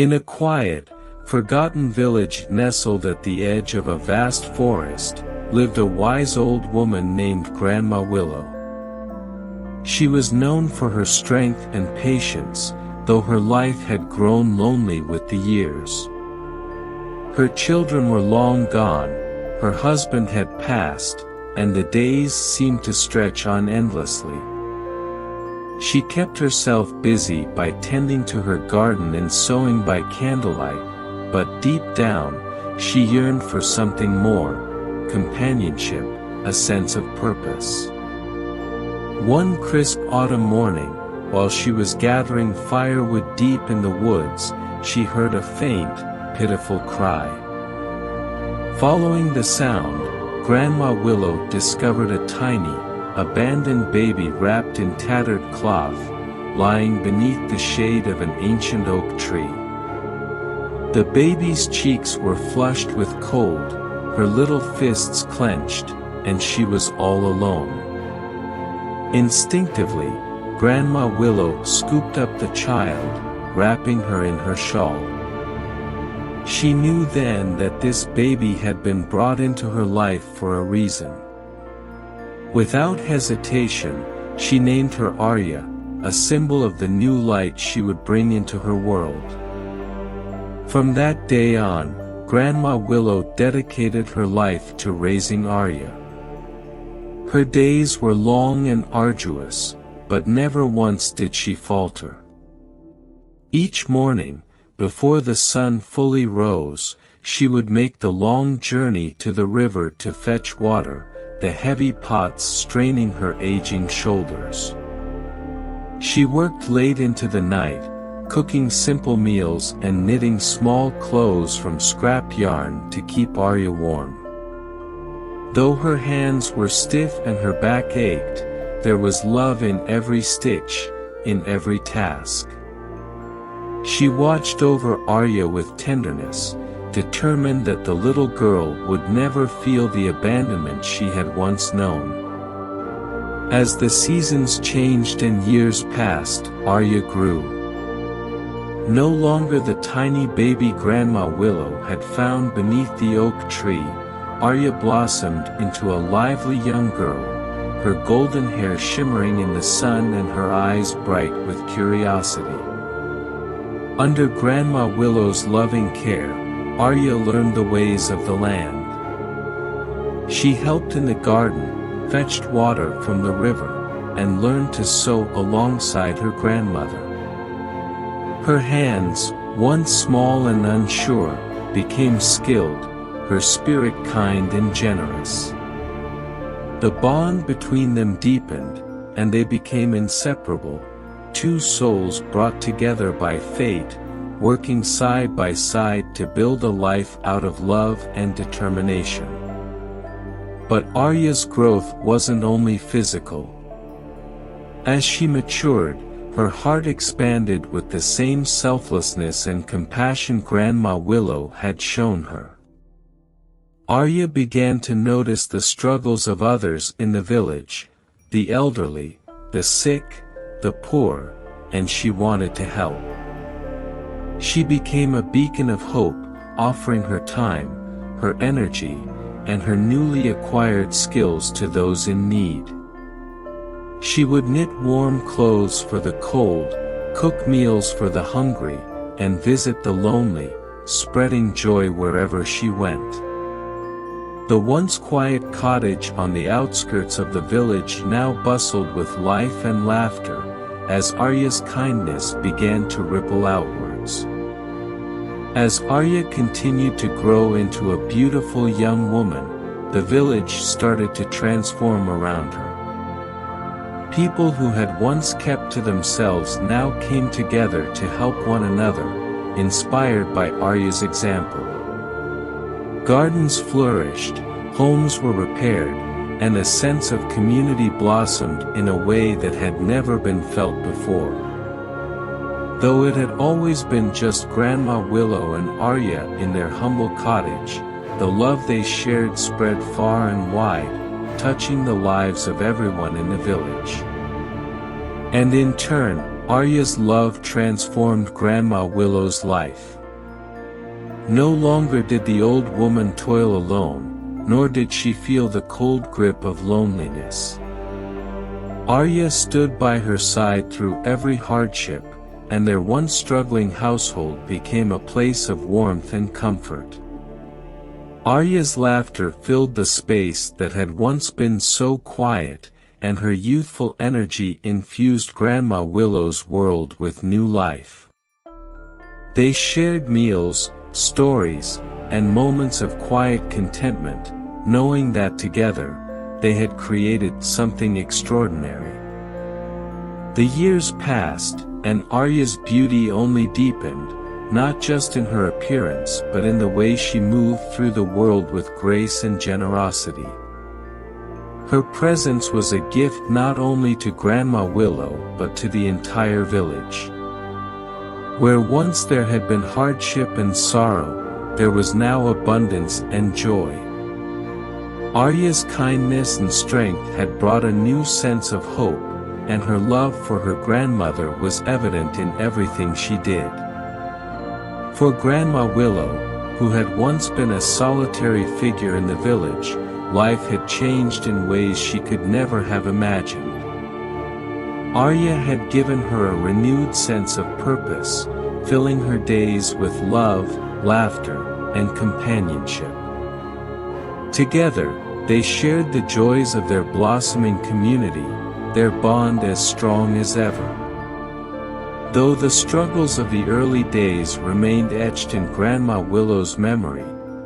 In a quiet, forgotten village nestled at the edge of a vast forest, lived a wise old woman named Grandma Willow. She was known for her strength and patience, though her life had grown lonely with the years. Her children were long gone, her husband had passed, and the days seemed to stretch on endlessly. She kept herself busy by tending to her garden and sewing by candlelight, but deep down, she yearned for something more: companionship, a sense of purpose. One crisp autumn morning, while she was gathering firewood deep in the woods, she heard a faint, pitiful cry. Following the sound, Grandma Willow discovered a tiny, abandoned baby wrapped in tattered cloth, lying beneath the shade of an ancient oak tree. The baby's cheeks were flushed with cold, her little fists clenched, and she was all alone. Instinctively, Grandma Willow scooped up the child, wrapping her in her shawl. She knew then that this baby had been brought into her life for a reason. Without hesitation, she named her Arya, a symbol of the new light she would bring into her world. From that day on, Grandma Willow dedicated her life to raising Arya. Her days were long and arduous, but never once did she falter. Each morning, before the sun fully rose, she would make the long journey to the river to fetch water, the heavy pots straining her aging shoulders. She worked late into the night, cooking simple meals and knitting small clothes from scrap yarn to keep Arya warm. Though her hands were stiff and her back ached, there was love in every stitch, in every task. She watched over Arya with tenderness, determined that the little girl would never feel the abandonment she had once known. As the seasons changed and years passed, Arya grew. No longer the tiny baby Grandma Willow had found beneath the oak tree, Arya blossomed into a lively young girl, her golden hair shimmering in the sun and her eyes bright with curiosity. Under Grandma Willow's loving care, Arya learned the ways of the land. She helped in the garden, fetched water from the river, and learned to sew alongside her grandmother. Her hands, once small and unsure, became skilled, her spirit kind and generous. The bond between them deepened, and they became inseparable, two souls brought together by fate, working side by side to build a life out of love and determination. But Arya's growth wasn't only physical. As she matured, her heart expanded with the same selflessness and compassion Grandma Willow had shown her. Arya began to notice the struggles of others in the village, the elderly, the sick, the poor, and she wanted to help. She became a beacon of hope, offering her time, her energy, and her newly acquired skills to those in need. She would knit warm clothes for the cold, cook meals for the hungry, and visit the lonely, spreading joy wherever she went. The once quiet cottage on the outskirts of the village now bustled with life and laughter, as Arya's kindness began to ripple outwards. As Arya continued to grow into a beautiful young woman, the village started to transform around her. People who had once kept to themselves now came together to help one another, inspired by Arya's example. Gardens flourished, homes were repaired, and a sense of community blossomed in a way that had never been felt before. Though it had always been just Grandma Willow and Arya in their humble cottage, the love they shared spread far and wide, touching the lives of everyone in the village. And in turn, Arya's love transformed Grandma Willow's life. No longer did the old woman toil alone, nor did she feel the cold grip of loneliness. Arya stood by her side through every hardship, and their once struggling household became a place of warmth and comfort. Arya's laughter filled the space that had once been so quiet, and her youthful energy infused Grandma Willow's world with new life. They shared meals, stories, and moments of quiet contentment, knowing that together, they had created something extraordinary. The years passed, and Arya's beauty only deepened, not just in her appearance but in the way she moved through the world with grace and generosity. Her presence was a gift not only to Grandma Willow but to the entire village. Where once there had been hardship and sorrow, there was now abundance and joy. Arya's kindness and strength had brought a new sense of hope, and her love for her grandmother was evident in everything she did. For Grandma Willow, who had once been a solitary figure in the village, life had changed in ways she could never have imagined. Arya had given her a renewed sense of purpose, filling her days with love, laughter, and companionship. Together, they shared the joys of their blossoming community, their bond as strong as ever. Though the struggles of the early days remained etched in Grandma Willow's memory,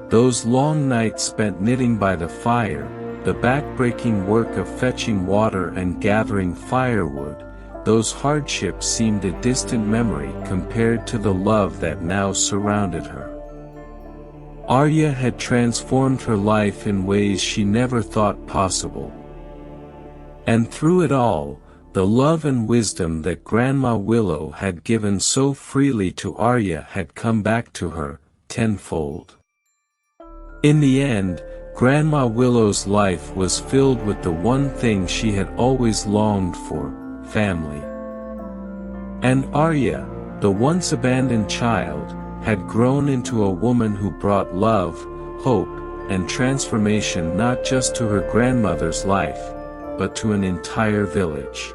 those long nights spent knitting by the fire, the back-breaking work of fetching water and gathering firewood, those hardships seemed a distant memory compared to the love that now surrounded her. Arya had transformed her life in ways she never thought possible. And through it all, the love and wisdom that Grandma Willow had given so freely to Arya had come back to her, tenfold. In the end, Grandma Willow's life was filled with the one thing she had always longed for, family. And Arya, the once abandoned child, had grown into a woman who brought love, hope, and transformation not just to her grandmother's life, but to an entire village.